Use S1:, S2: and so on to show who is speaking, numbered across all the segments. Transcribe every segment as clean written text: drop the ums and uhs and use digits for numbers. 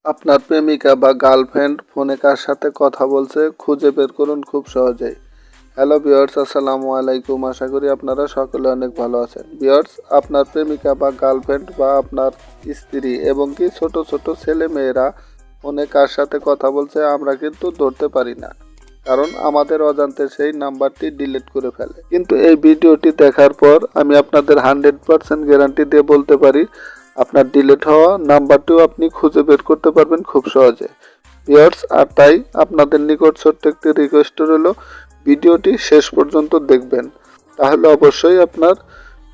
S1: আপনার প্রেমিকা বা গার্লফ্রেন্ড ফোনে কার সাথে কথা বলছে খুঁজে বের করুন খুব সহজেই। হ্যালো ভিউয়ার্স, আসসালামু আলাইকুম। আশা করি আপনারা সকলে অনেক ভালো আছেন। ভিউয়ার্স, আপনার প্রেমিকা বা গার্লফ্রেন্ড বা আপনার স্ত্রী এবং কি ছোট ছোট ছেলে মেয়েরা ফোনে কার সাথে কথা বলছে আমরা কিন্তু ধরতে পারি না, কারণ আমাদের অজান্তে সেই নাম্বারটি ডিলিট করে ফেলে। কিন্তু এই ভিডিওটি দেখার পর আমি আপনাদের 100% গ্যারান্টি দিয়ে বলতে পারি আপনার ডিলিট হওয়া নাম্বারটিও আপনি খুঁজে বের করতে পারবেন খুব সহজে। ভিউয়ার্স, আর তাই আপনাদের নিকট ছোট্ট একটি রিকোয়েস্ট রইল, ভিডিওটি শেষ পর্যন্ত দেখবেন, তাহলে অবশ্যই আপনার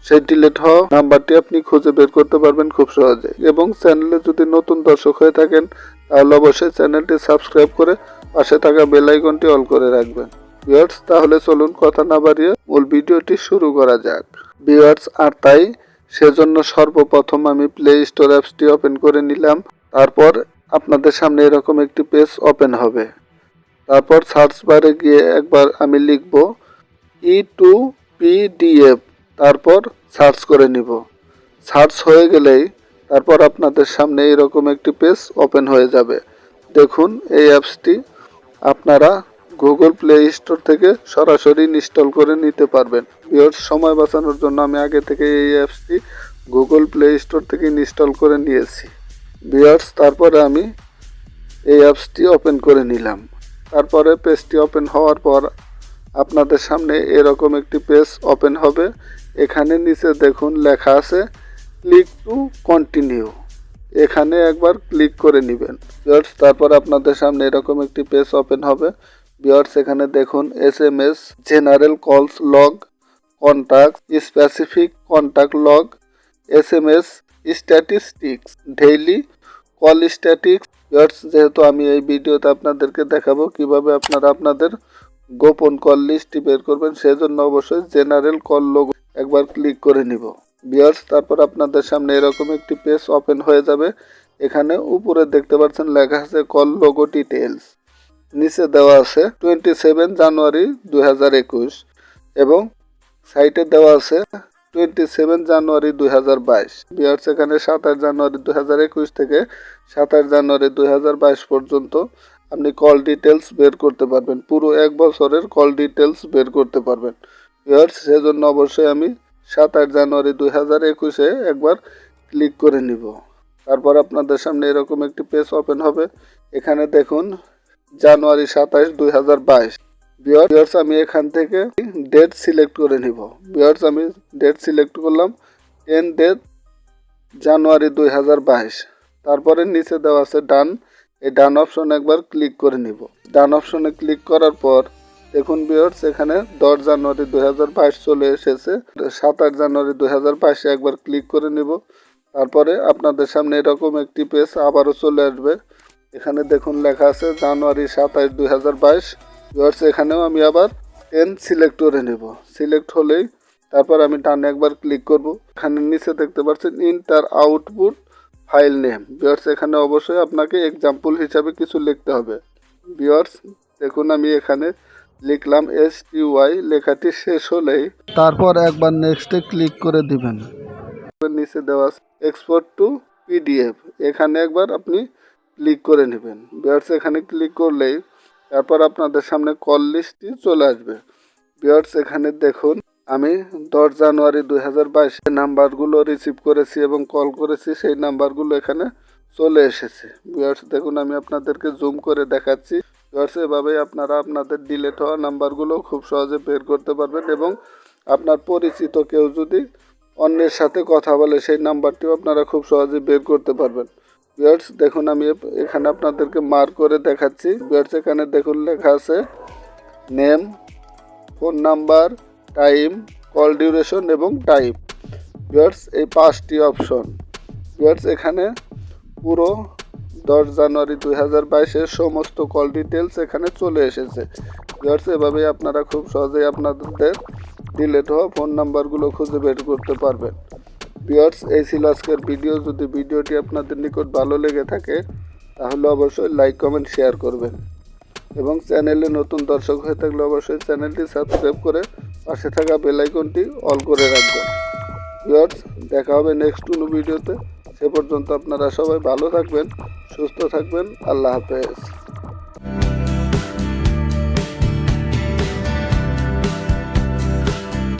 S1: সেই ডিলিট হওয়া নাম্বারটি আপনি খুঁজে বের করতে পারবেন খুব সহজে। এবং চ্যানেলে যদি নতুন দর্শক হয়ে থাকেন তাহলে অবশ্যই চ্যানেলটি সাবস্ক্রাইব করে পাশে থাকা বেল আইকনটি অল করে রাখবেন। ভিউয়ার্স, তাহলে চলুন কথা না বাড়িয়ে মূল ভিডিওটি শুরু করা যাক। ভিউয়ার্স, আর তাই সেজন্য সর্বপ্রথম আমি প্লে স্টোর অ্যাপসটি ওপেন করে নিলাম। তারপর আপনাদের সামনে এরকম একটি পেজ ওপেন হবে। তারপর সার্চ বারে গিয়ে একবার আমি লিখব E2PDF, তারপর সার্চ করে নিব। সার্চ হয়ে গেলেই তারপর আপনাদের সামনে এরকম একটি পেজ ওপেন হয়ে যাবে। দেখুন, এই অ্যাপসটি আপনারা গুগল প্লে স্টোর থেকে সরাসরি ইনস্টল করে নিতে পারবেন। ভিউয়ার্স, সময় বাঁচানোর জন্য আমি আগে থেকে এই অ্যাপসটি গুগল প্লে স্টোর থেকে ইনস্টল করে নিয়েছি। ভিউয়ার্স, তারপরে আমি এই অ্যাপসটি ওপেন করে নিলাম। তারপরে পেজটি ওপেন হওয়ার পর আপনাদের সামনে এরকম একটি পেজ ওপেন হবে। এখানে নিচে দেখুন লেখা আছে ক্লিক টু কন্টিনিউ, এখানে একবার ক্লিক করে নেবেন। ভিউয়ার্স, তারপর আপনাদের সামনে এরকম একটি পেজ ওপেন হবে। ভিউয়ার্স, এখানে দেখুন SMS, জেনারেল কলস log, contact, specific contact log, SMS statistics, daily call statics. Viewers, যেহেতু আমি এই ভিডিওতে আপনাদেরকে দেখাবো কিভাবে আপনারা আপনাদের গোপন কল লিস্টটি বের করবেন, সেজন্য অবশ্যই জেনারেল কল লোগো একবার ক্লিক করে নিব। ভিউয়ার্স, তারপর আপনাদের সামনে এরকম একটি পেজ ওপেন হয়ে যাবে। এখানে উপরে দেখতে পাচ্ছেন লেখা আছে কল লোগো ডিটেলস, নিচে দেওয়া আছে 27 জানুয়ারি 2021 এবং সাইটে দেওয়া আছে 27 জানুয়ারি 2022। ভিউয়ার্স, এখানে 27 জানুয়ারি 2021 থেকে 27 জানুয়ারি 2022 পর্যন্ত আপনি কল ডিটেলস বের করতে পারবেন, পুরো এক বছরের কল ডিটেলস বের করতে পারবেন। ভিউয়ার্স, সেজন্য অবশ্যই আমি 27 জানুয়ারি 2021-এ একবার ক্লিক করে নিব। তারপর আপনাদের সামনে এরকম একটি পেজ ওপেন হবে। এখানে দেখুন জানুয়ারি 27, 2022। ভিউয়ার্স, আমি এখান থেকে ডেট সিলেক্ট করে নিব। ভিউয়ার্স, আমি ডেট সিলেক্ট করলাম 10 জানুয়ারি 2022। তারপরে নিচে দেওয়া আছে ডান, এই ডান অপশনে একবার ক্লিক করে নিব। ডান অপশনে ক্লিক করার পর দেখুন ভিউয়ার্স, এখানে 10 জানুয়ারি 2022 চলে এসেছে। 27 জানুয়ারি 2022-এ একবার ক্লিক করে নিব। তারপরে আপনাদের সামনে এরকম একটি পেজ আবারও চলে আসবে। এখানে দেখুন লেখা আছে জানুয়ারি 27, 2022। ভিউয়ার্স, এখানেও আমি আবার 10 সিলেক্ট করে নেব। সিলেক্ট হলেই তারপর আমি ডানে একবার ক্লিক করব। এখানে নিচে দেখতে পাচ্ছেন inter output file name. Viewers, এখানে অবশ্যই আপনাকে এক্সাম্পল হিসাবে কিছু লিখতে হবে। ভিউয়ার্স, দেখুন আমি এখানে লিখলাম STY, লেখাটি শেষ হলেই তারপর একবার নেক্সটে ক্লিক করে দিবেন। নিচে দেওয়া আছে এক্সপোর্ট টু PDF, এখানে একবার আপনি ক্লিক করে নেবেন। ভিউয়ার্স, এখানে ক্লিক করলেই তারপর আপনাদের সামনে কল লিস্টটি চলে আসবে। ভিউয়ার্স, এখানে দেখুন আমি 10 জানুয়ারি 2022 নাম্বারগুলো রিসিভ করেছি এবং কল করেছি, সেই নাম্বারগুলো এখানে চলে এসেছে। ভিউয়ার্স, দেখুন আমি আপনাদেরকে জুম করে দেখাচ্ছি। ভিউয়ার্স, এভাবেই আপনারা আপনাদের ডিলিট হওয়া নাম্বারগুলো খুব সহজে বের করতে পারবেন এবং আপনার পরিচিত কেউ যদি অন্যের সাথে কথা বলে সেই নাম্বারটিও আপনারা খুব সহজে বের করতে পারবেন। ভিউয়ার্স, দেখুন আমি এখানে আপনাদেরকে মার্ক করে দেখাচ্ছি। ভিউয়ার্স, এখানে দেখুন লেখা আছে name, phone number, time, call duration এবং টাইপ। ভিউয়ার্স, এই 5টি অপশন। ভিউয়ার্স, এখানে পুরো 10 জানুয়ারি 2022-এর সমস্ত কল ডিটেলস এখানে চলে এসেছে। ভিউয়ার্স, এভাবেই আপনারা খুব সহজেই আপনাদের ডিলিট হওয়া ফোন নাম্বারগুলো খুঁজে বের করতে পারবেন। ভিউয়ার্স, এই ছিল আজকের ভিডিও। যদি ভিডিওটি আপনাদের নিকট ভালো লেগে থাকে তাহলে অবশ্যই লাইক, কমেন্ট, শেয়ার করবেন এবং চ্যানেলে নতুন দর্শক হয়ে থাকলে অবশ্যই চ্যানেলটি সাবস্ক্রাইব করে পাশে থাকা বেল আইকনটি অল করে রাখবেন। ভিউয়ার্স, দেখা হবে নেক্সট কোনো ভিডিওতে। সে পর্যন্ত আপনারা সবাই ভালো থাকবেন, সুস্থ থাকবেন। আল্লাহ হাফেজ।